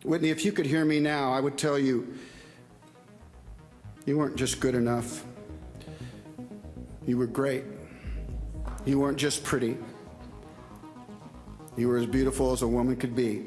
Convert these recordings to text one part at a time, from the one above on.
Whitney, if you could hear me now, I would tell you, you weren't just good enough. You were great. You weren't just pretty. You were as beautiful as a woman could be.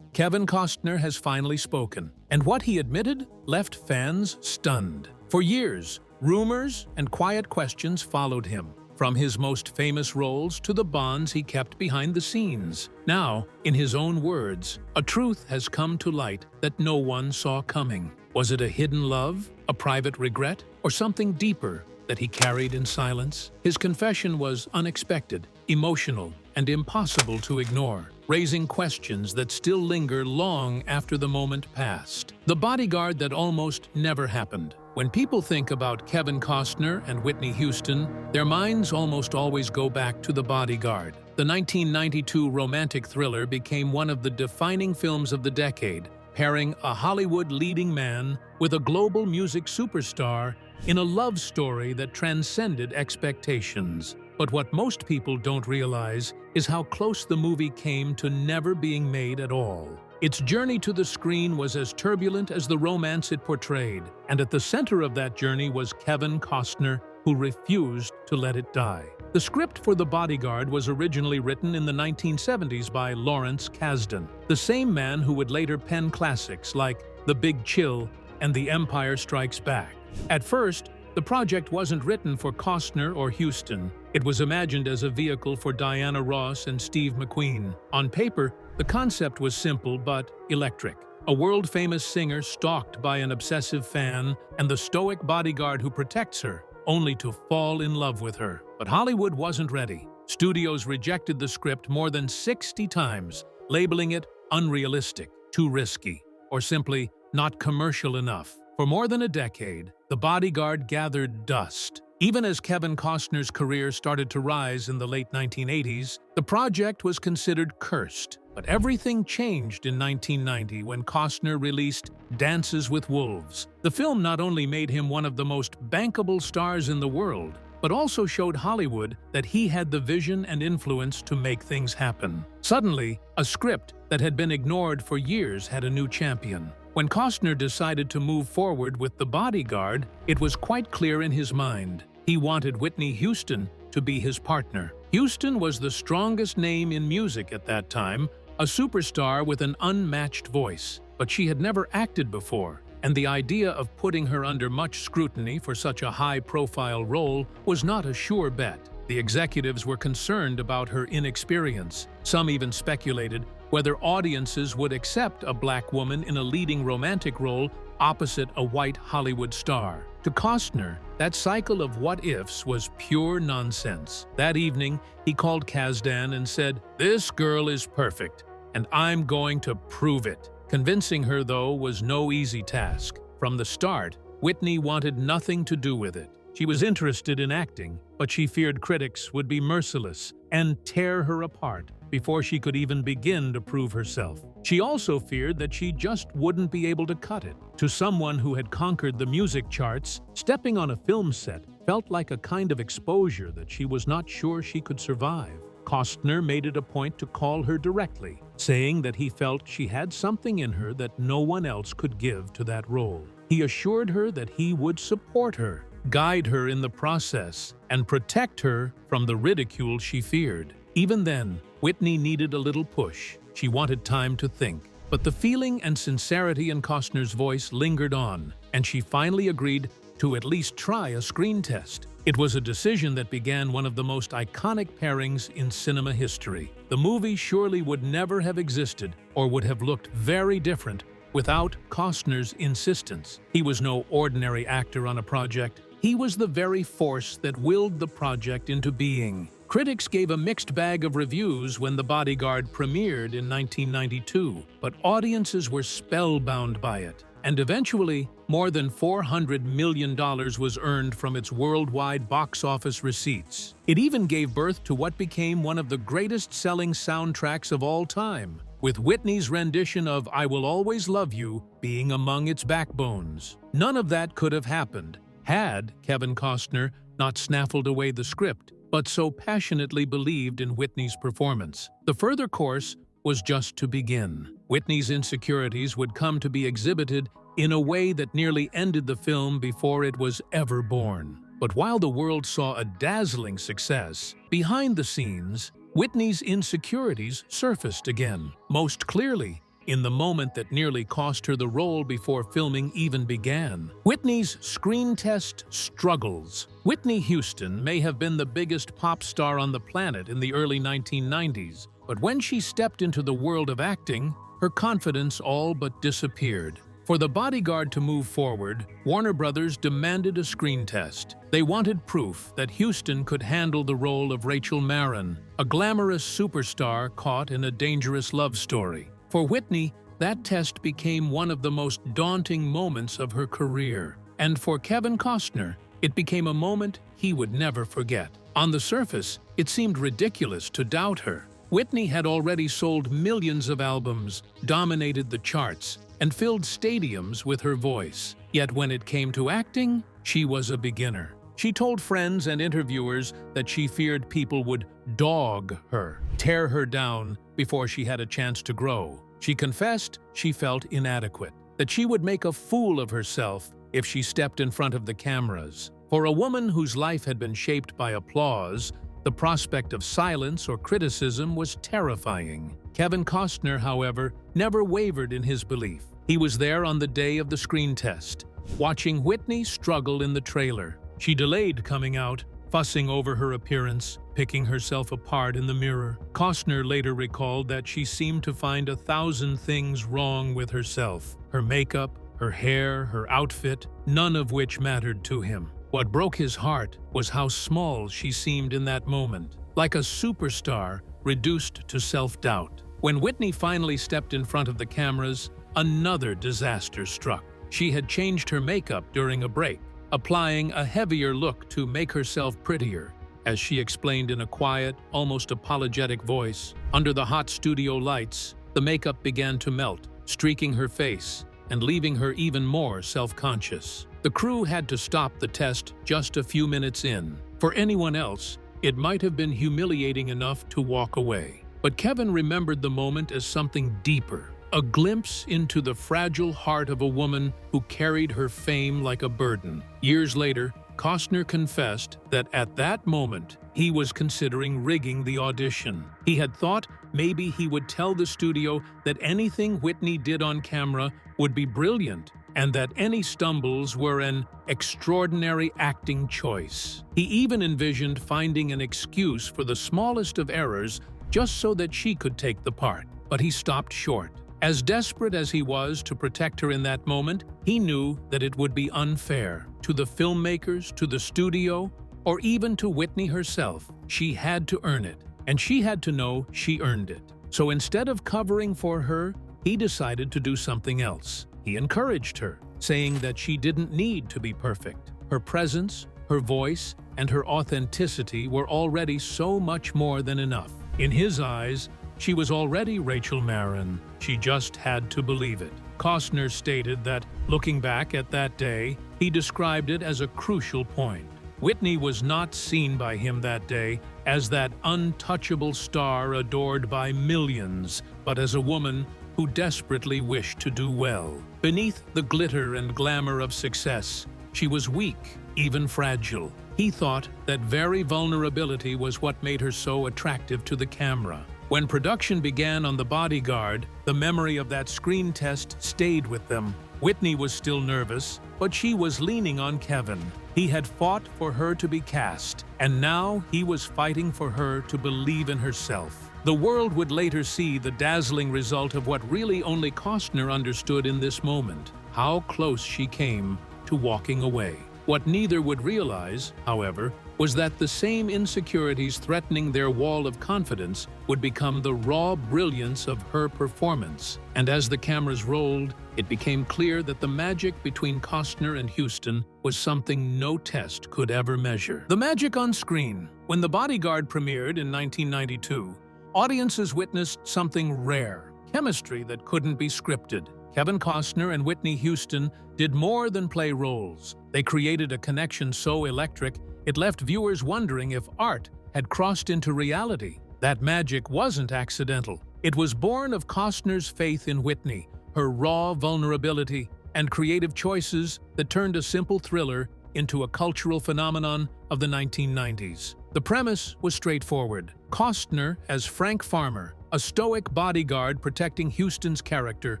Kevin Costner has finally spoken, and what he admitted left fans stunned. For years, rumors and quiet questions followed him, from his most famous roles to the bonds he kept behind the scenes. Now, in his own words, a truth has come to light that no one saw coming. Was it a hidden love, a private regret, or something deeper that he carried in silence? His confession was unexpected, emotional, and impossible to ignore, raising questions that still linger long after the moment passed. The bodyguard that almost never happened. When people think about Kevin Costner and Whitney Houston, their minds almost always go back to The Bodyguard. The 1992 romantic thriller became one of the defining films of the decade, pairing a Hollywood leading man with a global music superstar in a love story that transcended expectations. But what most people don't realize is how close the movie came to never being made at all. Its journey to the screen was as turbulent as the romance it portrayed, and at the center of that journey was Kevin Costner, who refused to let it die. The script for The Bodyguard was originally written in the 1970s by Lawrence Kasdan, the same man who would later pen classics like The Big Chill and The Empire Strikes Back. At first, the project wasn't written for Costner or Houston. It was imagined as a vehicle for Diana Ross and Steve McQueen. On paper, the concept was simple but electric. A world-famous singer stalked by an obsessive fan and the stoic bodyguard who protects her, only to fall in love with her. But Hollywood wasn't ready. Studios rejected the script more than 60 times, labeling it unrealistic, too risky, or simply not commercial enough. For more than a decade, The Bodyguard gathered dust. Even as Kevin Costner's career started to rise in the late 1980s, the project was considered cursed. But everything changed in 1990 when Costner released Dances with Wolves. The film not only made him one of the most bankable stars in the world, but also showed Hollywood that he had the vision and influence to make things happen. Suddenly, a script that had been ignored for years had a new champion. When Costner decided to move forward with The Bodyguard, it was quite clear in his mind. He wanted Whitney Houston to be his partner. Houston was the strongest name in music at that time, a superstar with an unmatched voice. But she had never acted before, and the idea of putting her under much scrutiny for such a high-profile role was not a sure bet. The executives were concerned about her inexperience. Some even speculated whether audiences would accept a black woman in a leading romantic role opposite a white Hollywood star. To Costner, that cycle of what-ifs was pure nonsense. That evening, he called Kasdan and said, "This girl is perfect, and I'm going to prove it." Convincing her, though, was no easy task. From the start, Whitney wanted nothing to do with it. She was interested in acting, but she feared critics would be merciless and tear her apart before she could even begin to prove herself. She also feared that she just wouldn't be able to cut it. To someone who had conquered the music charts, stepping on a film set felt like a kind of exposure that she was not sure she could survive. Costner made it a point to call her directly, saying that he felt she had something in her that no one else could give to that role. He assured her that he would support her, guide her in the process, and protect her from the ridicule she feared. Even then, Whitney needed a little push. She wanted time to think. But the feeling and sincerity in Costner's voice lingered on, and she finally agreed to at least try a screen test. It was a decision that began one of the most iconic pairings in cinema history. The movie surely would never have existed or would have looked very different without Costner's insistence. He was no ordinary actor on a project. He was the very force that willed the project into being. Critics gave a mixed bag of reviews when The Bodyguard premiered in 1992, but audiences were spellbound by it. And eventually, more than $400 million was earned from its worldwide box office receipts. It even gave birth to what became one of the greatest-selling soundtracks of all time, with Whitney's rendition of "I Will Always Love You" being among its backbones. None of that could have happened had Kevin Costner not snaffled away the script, but so passionately believed in Whitney's performance. The further course was just to begin. Whitney's insecurities would come to be exhibited in a way that nearly ended the film before it was ever born. But while the world saw a dazzling success, behind the scenes, Whitney's insecurities surfaced again, most clearly in the moment that nearly cost her the role before filming even began. Whitney's screen test struggles. Whitney Houston may have been the biggest pop star on the planet in the early 1990s, but when she stepped into the world of acting, her confidence all but disappeared. For the Bodyguard to move forward, Warner Brothers demanded a screen test. They wanted proof that Houston could handle the role of Rachel Marin, a glamorous superstar caught in a dangerous love story. For Whitney, that test became one of the most daunting moments of her career. And for Kevin Costner, it became a moment he would never forget. On the surface, it seemed ridiculous to doubt her. Whitney had already sold millions of albums, dominated the charts, and filled stadiums with her voice. Yet when it came to acting, she was a beginner. She told friends and interviewers that she feared people would dog her, tear her down before she had a chance to grow. She confessed she felt inadequate, that she would make a fool of herself if she stepped in front of the cameras. For a woman whose life had been shaped by applause, the prospect of silence or criticism was terrifying. Kevin Costner, however, never wavered in his belief. He was there on the day of the screen test, watching Whitney struggle in the trailer. She delayed coming out, fussing over her appearance, picking herself apart in the mirror. Costner later recalled that she seemed to find 1,000 things wrong with herself. Her makeup, her hair, her outfit, none of which mattered to him. What broke his heart was how small she seemed in that moment, like a superstar reduced to self-doubt. When Whitney finally stepped in front of the cameras, another disaster struck. She had changed her makeup during a break, applying a heavier look to make herself prettier. As she explained in a quiet, almost apologetic voice, under the hot studio lights, the makeup began to melt, streaking her face and leaving her even more self-conscious. The crew had to stop the test just a few minutes in. For anyone else, it might have been humiliating enough to walk away. But Kevin remembered the moment as something deeper, a glimpse into the fragile heart of a woman who carried her fame like a burden. Years later, Costner confessed that at that moment, he was considering rigging the audition. He had thought maybe he would tell the studio that anything Whitney did on camera would be brilliant, and that any stumbles were an extraordinary acting choice. He even envisioned finding an excuse for the smallest of errors just so that she could take the part. But he stopped short. As desperate as he was to protect her in that moment, he knew that it would be unfair to the filmmakers, to the studio, or even to Whitney herself. She had to earn it, and she had to know she earned it. So instead of covering for her, he decided to do something else. He encouraged her, saying that she didn't need to be perfect. Her presence, her voice, and her authenticity were already so much more than enough. In his eyes, she was already Rachel Marin. She just had to believe it. Costner stated that, looking back at that day, he described it as a crucial point. Whitney was not seen by him that day as that untouchable star adored by millions, but as a woman who desperately wished to do well. Beneath the glitter and glamour of success, she was weak, even fragile. He thought that very vulnerability was what made her so attractive to the camera. When production began on The Bodyguard, the memory of that screen test stayed with them. Whitney was still nervous, but she was leaning on Kevin. He had fought for her to be cast, and now he was fighting for her to believe in herself. The world would later see the dazzling result of what really only Costner understood in this moment, how close she came to walking away. What neither would realize, however, was that the same insecurities threatening their wall of confidence would become the raw brilliance of her performance. And as the cameras rolled, it became clear that the magic between Costner and Houston was something no test could ever measure. The magic on screen. When The Bodyguard premiered in 1992, audiences witnessed something rare, chemistry that couldn't be scripted. Kevin Costner and Whitney Houston did more than play roles. They created a connection so electric, it left viewers wondering if art had crossed into reality. That magic wasn't accidental. It was born of Costner's faith in Whitney, her raw vulnerability, and creative choices that turned a simple thriller into a cultural phenomenon of the 1990s. The premise was straightforward. Costner as Frank Farmer, a stoic bodyguard protecting Houston's character,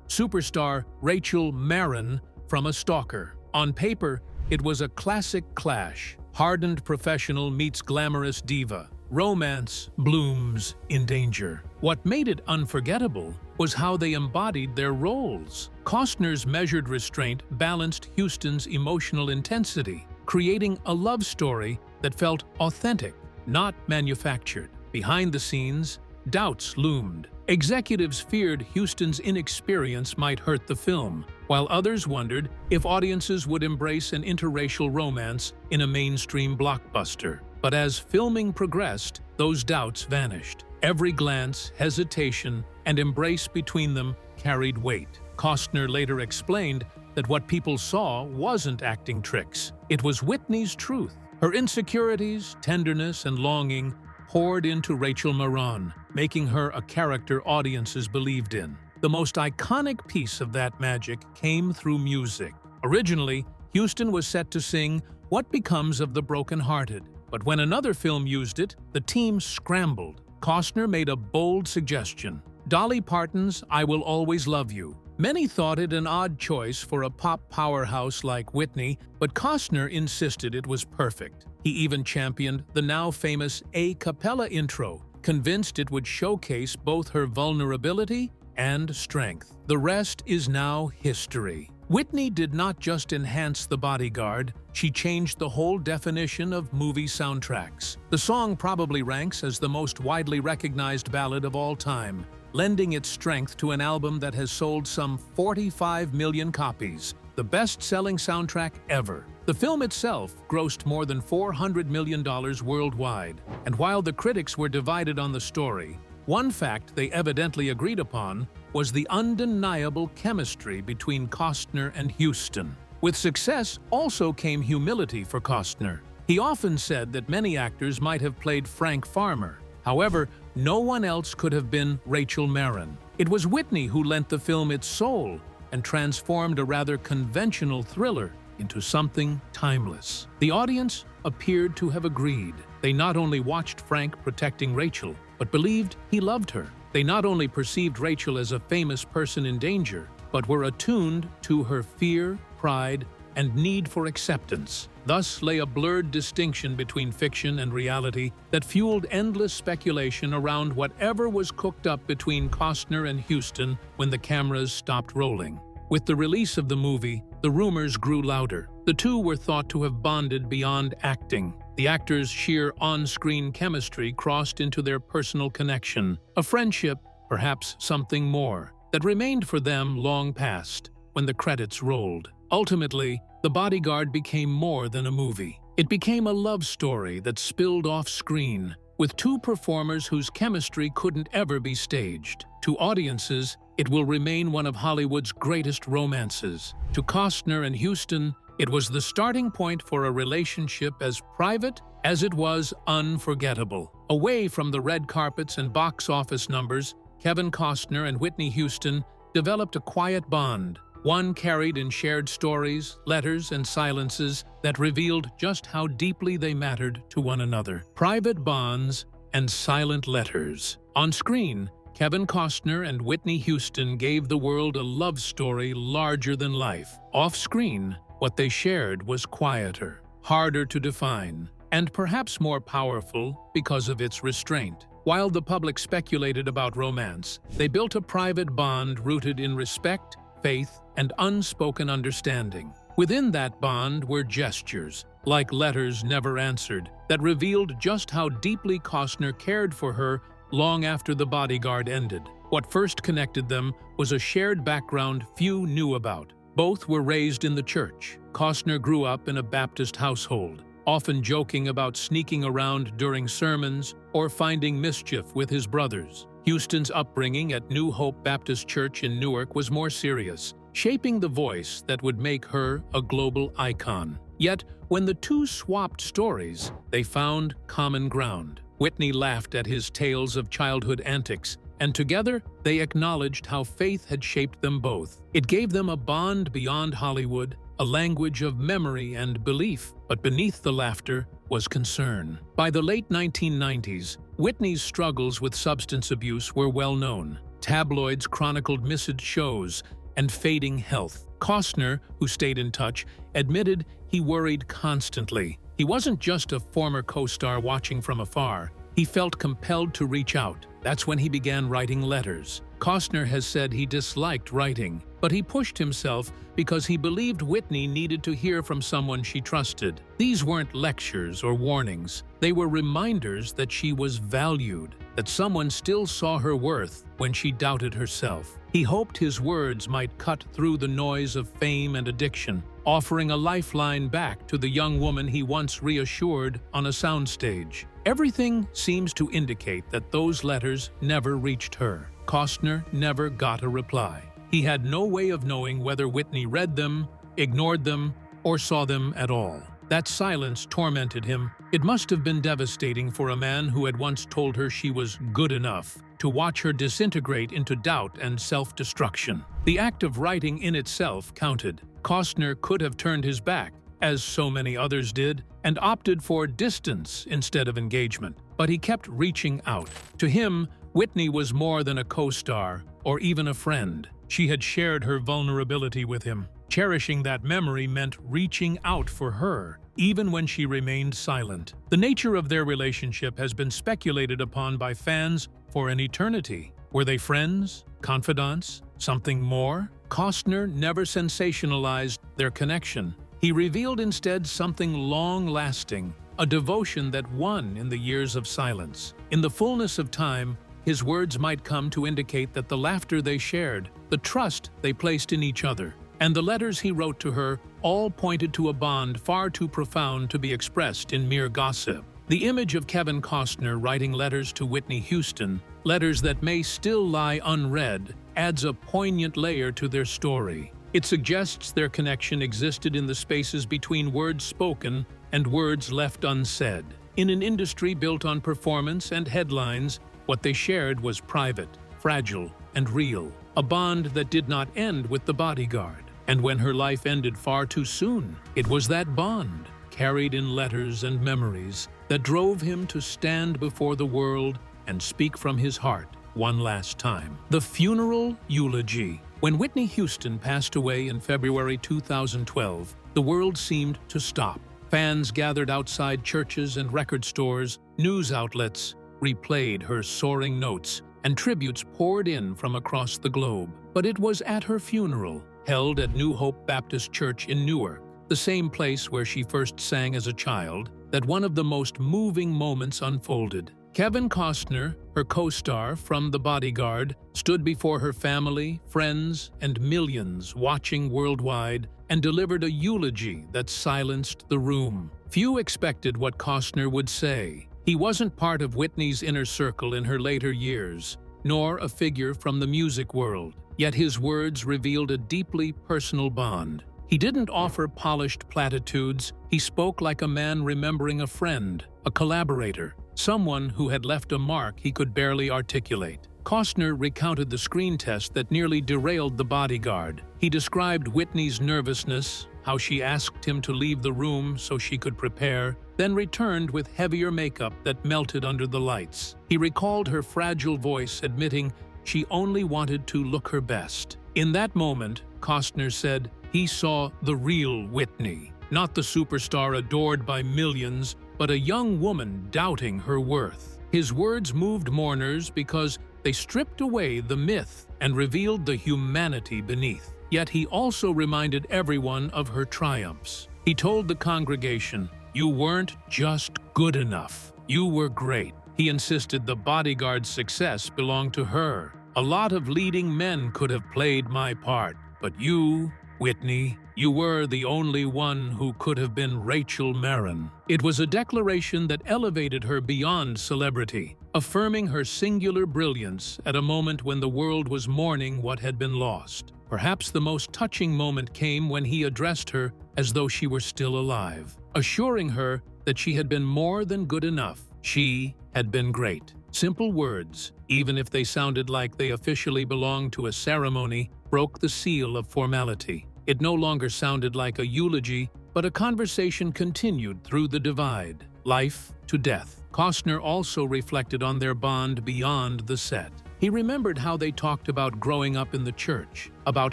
superstar Rachel Marin, from a stalker. On paper, it was a classic clash. Hardened professional meets glamorous diva. Romance blooms in danger. What made it unforgettable was how they embodied their roles. Costner's measured restraint balanced Houston's emotional intensity, creating a love story that felt authentic, not manufactured. Behind the scenes, doubts loomed. Executives feared Houston's inexperience might hurt the film, while others wondered if audiences would embrace an interracial romance in a mainstream blockbuster. But as filming progressed, those doubts vanished. Every glance, hesitation, and embrace between them carried weight. Costner later explained that what people saw wasn't acting tricks. It was Whitney's truth. Her insecurities, tenderness, and longing poured into Rachel Marin, making her a character audiences believed in. The most iconic piece of that magic came through music. Originally, Houston was set to sing "What Becomes of the Broken-Hearted," but when another film used it, the team scrambled. Costner made a bold suggestion: Dolly Parton's "I Will Always Love You." Many thought it an odd choice for a pop powerhouse like Whitney, but Costner insisted it was perfect. He even championed the now famous a cappella intro, convinced it would showcase both her vulnerability and strength. The rest is now history. Whitney did not just enhance The Bodyguard, she changed the whole definition of movie soundtracks. The song probably ranks as the most widely recognized ballad of all time, lending its strength to an album that has sold some 45 million copies, the best-selling soundtrack ever. The film itself grossed more than $400 million worldwide, and while the critics were divided on the story, one fact they evidently agreed upon was the undeniable chemistry between Costner and Houston. With success also came humility for Costner. He often said that many actors might have played Frank Farmer. However, no one else could have been Rachel Marin. It was Whitney who lent the film its soul and transformed a rather conventional thriller into something timeless. The audience appeared to have agreed. They not only watched Frank protecting Rachel, but believed he loved her. They not only perceived Rachel as a famous person in danger, but were attuned to her fear, pride, and need for acceptance. Thus lay a blurred distinction between fiction and reality that fueled endless speculation around whatever was cooked up between Costner and Houston when the cameras stopped rolling. With the release of the movie, the rumors grew louder. The two were thought to have bonded beyond acting. The actors' sheer on-screen chemistry crossed into their personal connection, a friendship, perhaps something more, that remained for them long past, when the credits rolled. Ultimately, The Bodyguard became more than a movie. It became a love story that spilled off-screen, with two performers whose chemistry couldn't ever be staged. To audiences, it will remain one of Hollywood's greatest romances. To Costner and Houston, it was the starting point for a relationship as private as it was unforgettable. Away from the red carpets and box office numbers, Kevin Costner and Whitney Houston developed a quiet bond, one carried in shared stories, letters, and silences that revealed just how deeply they mattered to one another. Private bonds and silent letters. On screen, Kevin Costner and Whitney Houston gave the world a love story larger than life. Off-screen, what they shared was quieter, harder to define, and perhaps more powerful because of its restraint. While the public speculated about romance, they built a private bond rooted in respect, faith, and unspoken understanding. Within that bond were gestures, like letters never answered, that revealed just how deeply Costner cared for her long after The Bodyguard ended. What first connected them was a shared background few knew about. Both were raised in the church. Costner grew up in a Baptist household, often joking about sneaking around during sermons or finding mischief with his brothers. Houston's upbringing at New Hope Baptist Church in Newark was more serious, shaping the voice that would make her a global icon. Yet, when the two swapped stories, they found common ground. Whitney laughed at his tales of childhood antics, and together they acknowledged how faith had shaped them both. It gave them a bond beyond Hollywood, a language of memory and belief, but beneath the laughter was concern. By the late 1990s, Whitney's struggles with substance abuse were well known. Tabloids chronicled missed shows and fading health. Costner, who stayed in touch, admitted he worried constantly. He wasn't just a former co-star watching from afar. He felt compelled to reach out. That's when he began writing letters. Costner has said he disliked writing, but he pushed himself because he believed Whitney needed to hear from someone she trusted. These weren't lectures or warnings. They were reminders that she was valued, that someone still saw her worth when she doubted herself. He hoped his words might cut through the noise of fame and addiction, offering a lifeline back to the young woman he once reassured on a soundstage. Everything seems to indicate that those letters never reached her. Costner never got a reply. He had no way of knowing whether Whitney read them, ignored them, or saw them at all. That silence tormented him. It must have been devastating for a man who had once told her she was good enough, to watch her disintegrate into doubt and self-destruction. The act of writing in itself counted. Costner could have turned his back, as so many others did, and opted for distance instead of engagement. But he kept reaching out. To him, Whitney was more than a co-star or even a friend. She had shared her vulnerability with him. Cherishing that memory meant reaching out for her, even when she remained silent. The nature of their relationship has been speculated upon by fans for an eternity. Were they friends? Confidants? Something more? Costner never sensationalized their connection. He revealed instead something long-lasting, a devotion that won in the years of silence. In the fullness of time, his words might come to indicate that the laughter they shared, the trust they placed in each other, and the letters he wrote to her all pointed to a bond far too profound to be expressed in mere gossip. The image of Kevin Costner writing letters to Whitney Houston, letters that may still lie unread, adds a poignant layer to their story. It suggests their connection existed in the spaces between words spoken and words left unsaid. In an industry built on performance and headlines, what they shared was private, fragile, and real. A bond that did not end with the bodyguard. And when her life ended far too soon, it was that bond, carried in letters and memories, that drove him to stand before the world and speak from his heart one last time. The funeral eulogy. When Whitney Houston passed away in February 2012, the world seemed to stop. Fans gathered outside churches and record stores, news outlets replayed her soaring notes, and tributes poured in from across the globe. But it was at her funeral, held at New Hope Baptist Church in Newark, the same place where she first sang as a child, that one of the most moving moments unfolded. Kevin Costner, her co-star from The Bodyguard, stood before her family, friends, and millions watching worldwide and delivered a eulogy that silenced the room. Few expected what Costner would say. He wasn't part of Whitney's inner circle in her later years, nor a figure from the music world, yet his words revealed a deeply personal bond. He didn't offer polished platitudes. He spoke like a man remembering a friend, a collaborator, someone who had left a mark he could barely articulate. Costner recounted the screen test that nearly derailed The Bodyguard. He described Whitney's nervousness, how she asked him to leave the room so she could prepare, then returned with heavier makeup that melted under the lights. He recalled her fragile voice, admitting she only wanted to look her best. In that moment, Costner said, he saw the real Whitney, not the superstar adored by millions, but a young woman doubting her worth. His words moved mourners because they stripped away the myth and revealed the humanity beneath. Yet he also reminded everyone of her triumphs. He told the congregation, "You weren't just good enough. You were great." He insisted the bodyguard's success belonged to her. "A lot of leading men could have played my part, but you, Whitney, you were the only one who could have been Rachel Marin." It was a declaration that elevated her beyond celebrity, affirming her singular brilliance at a moment when the world was mourning what had been lost. Perhaps the most touching moment came when he addressed her as though she were still alive, assuring her that she had been more than good enough. She had been great. Simple words, even if they sounded like they officially belonged to a ceremony, broke the seal of formality. It no longer sounded like a eulogy, but a conversation continued through the divide, life to death. Costner also reflected on their bond beyond the set. He remembered how they talked about growing up in the church, about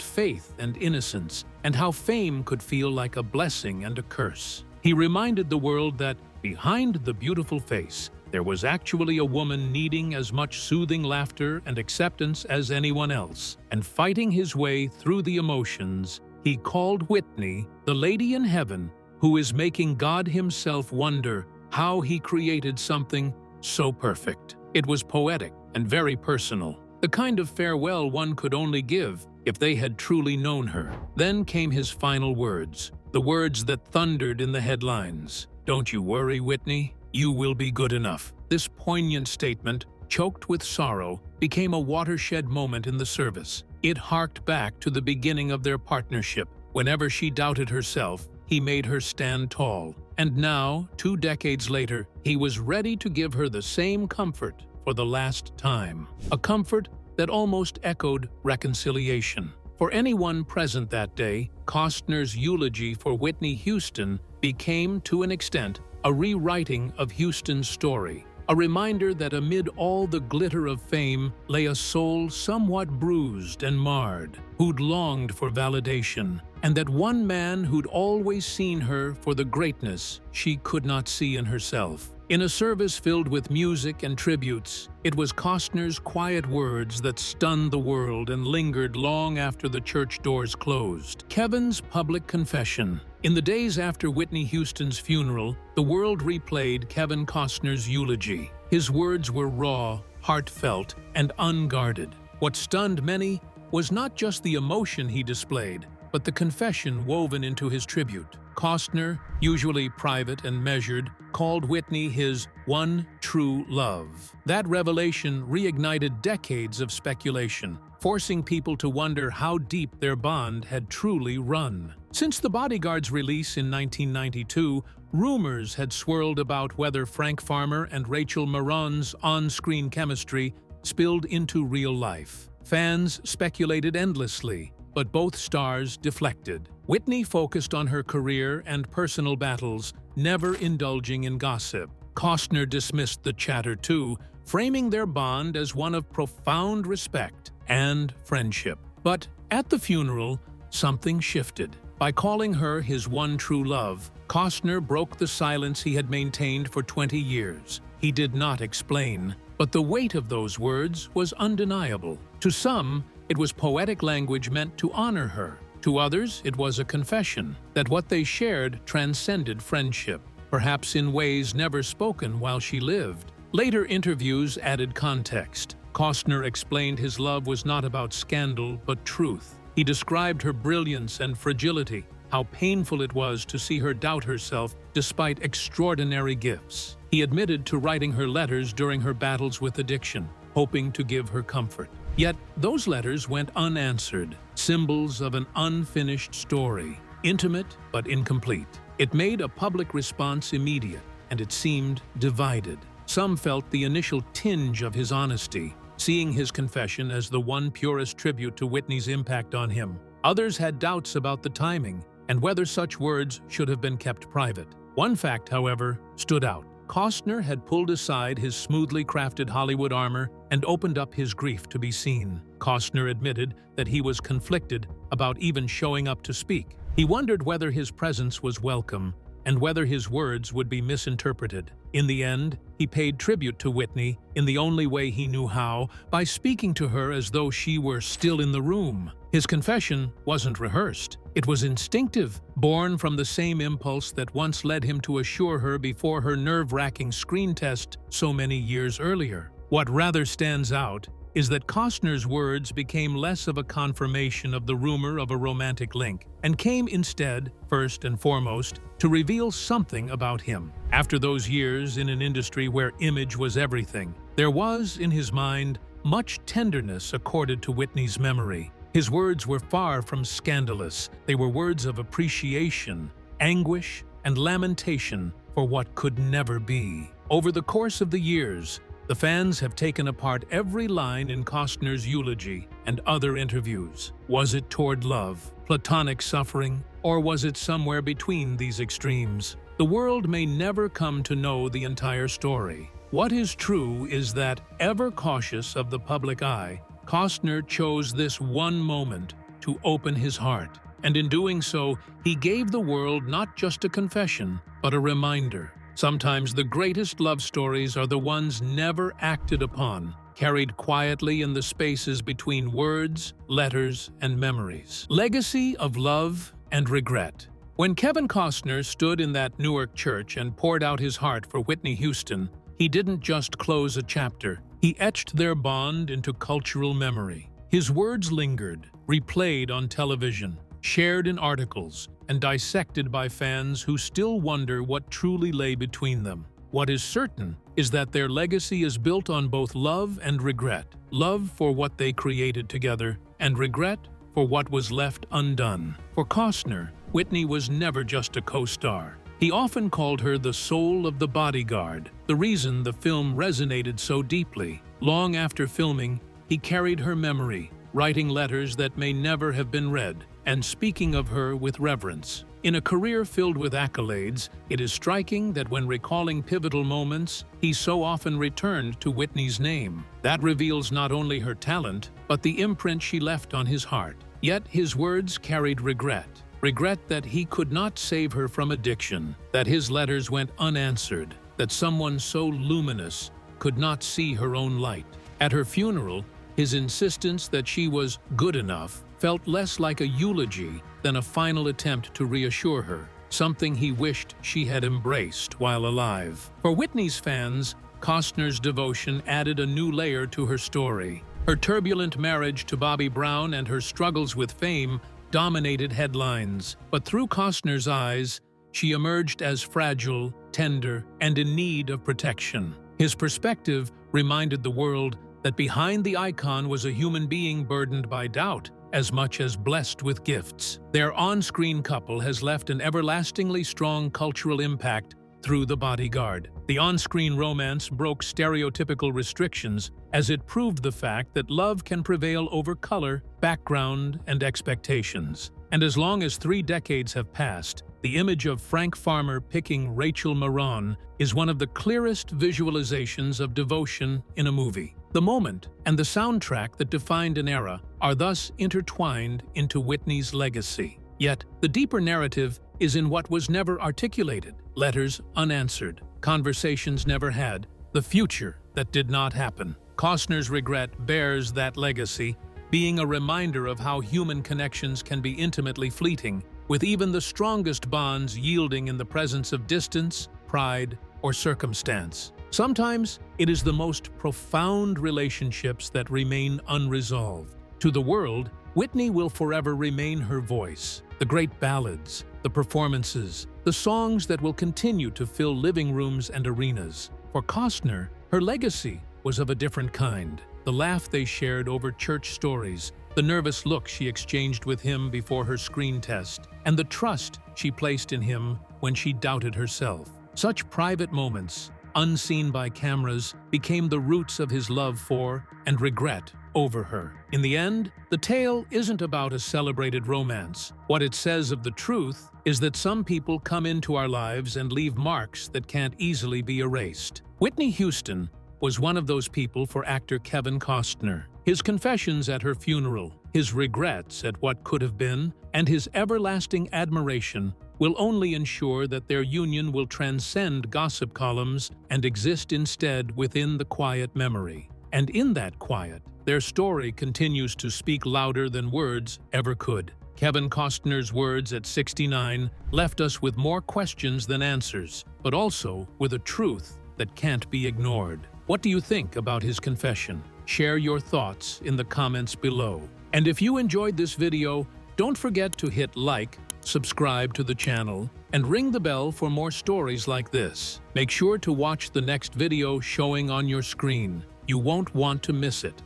faith and innocence, and how fame could feel like a blessing and a curse. He reminded the world that behind the beautiful face, there was actually a woman needing as much soothing laughter and acceptance as anyone else, and fighting his way through the emotions. He called Whitney the lady in heaven who is making God himself wonder how he created something so perfect. It was poetic and very personal, the kind of farewell one could only give if they had truly known her. Then came his final words, the words that thundered in the headlines. "Don't you worry, Whitney, you will be good enough." This poignant statement, choked with sorrow, became a watershed moment in the service. It harked back to the beginning of their partnership. Whenever she doubted herself, he made her stand tall. And now, 2 decades later, he was ready to give her the same comfort for the last time. A comfort that almost echoed reconciliation. For anyone present that day, Costner's eulogy for Whitney Houston became, to an extent, a rewriting of Houston's story. A reminder that amid all the glitter of fame lay a soul somewhat bruised and marred, who'd longed for validation, and that one man who'd always seen her for the greatness she could not see in herself. In a service filled with music and tributes, it was Costner's quiet words that stunned the world and lingered long after the church doors closed. Kevin's public confession. In the days after Whitney Houston's funeral, the world replayed Kevin Costner's eulogy. His words were raw, heartfelt, and unguarded. What stunned many was not just the emotion he displayed, but the confession woven into his tribute. Costner, usually private and measured, called Whitney his one true love. That revelation reignited decades of speculation, forcing people to wonder how deep their bond had truly run. Since The Bodyguard's release in 1992, rumors had swirled about whether Frank Farmer and Rachel Marron's on-screen chemistry spilled into real life. Fans speculated endlessly, but both stars deflected. Whitney focused on her career and personal battles, never indulging in gossip. Costner dismissed the chatter too, framing their bond as one of profound respect and friendship. But at the funeral, something shifted. By calling her his one true love, Costner broke the silence he had maintained for 20 years. He did not explain, but the weight of those words was undeniable. To some, it was poetic language meant to honor her. To others, it was a confession that what they shared transcended friendship, perhaps in ways never spoken while she lived. Later interviews added context. Costner explained his love was not about scandal, but truth. He described her brilliance and fragility, how painful it was to see her doubt herself despite extraordinary gifts. He admitted to writing her letters during her battles with addiction, hoping to give her comfort. Yet those letters went unanswered, symbols of an unfinished story, intimate but incomplete. It made a public response immediate, and it seemed divided. Some felt the initial tinge of his honesty, seeing his confession as the one purest tribute to Whitney's impact on him. Others had doubts about the timing and whether such words should have been kept private. One fact, however, stood out. Costner had pulled aside his smoothly crafted Hollywood armor and opened up his grief to be seen. Costner admitted that he was conflicted about even showing up to speak. He wondered whether his presence was welcome and whether his words would be misinterpreted. In the end, he paid tribute to Whitney in the only way he knew how, by speaking to her as though she were still in the room. His confession wasn't rehearsed. It was instinctive, born from the same impulse that once led him to assure her before her nerve-wracking screen test so many years earlier. What rather stands out is that Costner's words became less of a confirmation of the rumor of a romantic link, and came instead, first and foremost, to reveal something about him. After those years in an industry where image was everything, there was, in his mind, much tenderness accorded to Whitney's memory. His words were far from scandalous. They were words of appreciation, anguish, and lamentation for what could never be. Over the course of the years, The fans have taken apart every line in Costner's eulogy and other interviews. Was it toward love, platonic suffering, or was it somewhere between these extremes? The world may never come to know the entire story. What is true is that, ever cautious of the public eye, Costner chose this one moment to open his heart. And in doing so, he gave the world not just a confession, but a reminder. Sometimes the greatest love stories are the ones never acted upon, carried quietly in the spaces between words, letters, and memories. Legacy of love and regret. When Kevin Costner stood in that Newark church and poured out his heart for Whitney Houston, he didn't just close a chapter. He etched their bond into cultural memory. His words lingered, replayed on television, shared in articles, and dissected by fans who still wonder what truly lay between them. What is certain is that their legacy is built on both love and regret. Love for what they created together, and regret for what was left undone. For Costner, Whitney was never just a co-star. He often called her the soul of the bodyguard, the reason the film resonated so deeply. Long after filming, he carried her memory, writing letters that may never have been read, and speaking of her with reverence. In a career filled with accolades, it is striking that when recalling pivotal moments, he so often returned to Whitney's name. That reveals not only her talent, but the imprint she left on his heart. Yet his words carried regret. Regret that he could not save her from addiction, that his letters went unanswered, that someone so luminous could not see her own light. At her funeral, his insistence that she was good enough felt less like a eulogy than a final attempt to reassure her, something he wished she had embraced while alive. For Whitney's fans, Costner's devotion added a new layer to her story. Her turbulent marriage to Bobby Brown and her struggles with fame dominated headlines, but through Costner's eyes, she emerged as fragile, tender, and in need of protection. His perspective reminded the world that behind the icon was a human being burdened by doubt, as much as blessed with gifts. Their on-screen couple has left an everlastingly strong cultural impact through The Bodyguard. The on-screen romance broke stereotypical restrictions as it proved the fact that love can prevail over color, background, and expectations. And as long as 3 decades have passed, the image of Frank Farmer picking Rachel Marron is one of the clearest visualizations of devotion in a movie. The moment and the soundtrack that defined an era are thus intertwined into Whitney's legacy. Yet, the deeper narrative is in what was never articulated, letters unanswered, conversations never had, the future that did not happen. Costner's regret bears that legacy, being a reminder of how human connections can be intimately fleeting, with even the strongest bonds yielding in the presence of distance, pride, or circumstance. Sometimes it is the most profound relationships that remain unresolved. To the world, Whitney will forever remain her voice, the great ballads, the performances, the songs that will continue to fill living rooms and arenas. For Costner, her legacy was of a different kind. The laugh they shared over church stories, the nervous look she exchanged with him before her screen test, and the trust she placed in him when she doubted herself. Such private moments, unseen by cameras, became the roots of his love for and regret over her. In the end, the tale isn't about a celebrated romance. What it says of the truth is that some people come into our lives and leave marks that can't easily be erased. Whitney Houston was one of those people for actor Kevin Costner. His confessions at her funeral, his regrets at what could have been, and his everlasting admiration will only ensure that their union will transcend gossip columns and exist instead within the quiet memory. And in that quiet, their story continues to speak louder than words ever could. Kevin Costner's words at 69 left us with more questions than answers, but also with a truth that can't be ignored. What do you think about his confession? Share your thoughts in the comments below. And if you enjoyed this video, don't forget to hit like, subscribe to the channel, and ring the bell for more stories like this. Make sure to watch the next video showing on your screen. You won't want to miss it.